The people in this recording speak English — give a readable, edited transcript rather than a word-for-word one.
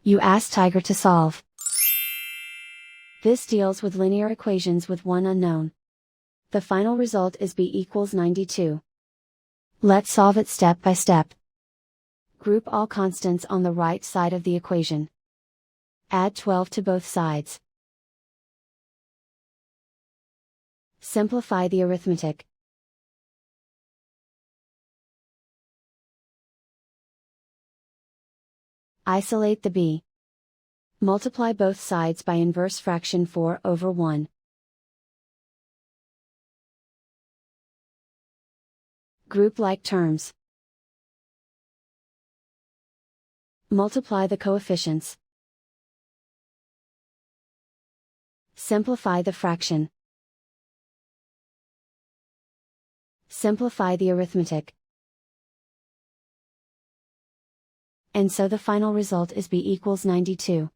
You ask Tiger to solve. This deals with linear equations with one unknown. The final result is b equals 92. Let's solve it step by step. Group all constants on the right side of the equation. Add 12 to both sides. Simplify the arithmetic. Isolate the b. Multiply both sides by inverse fraction 4/1. Group like terms. Multiply the coefficients. Simplify the fraction. Simplify the arithmetic. And so the final result is b equals 92.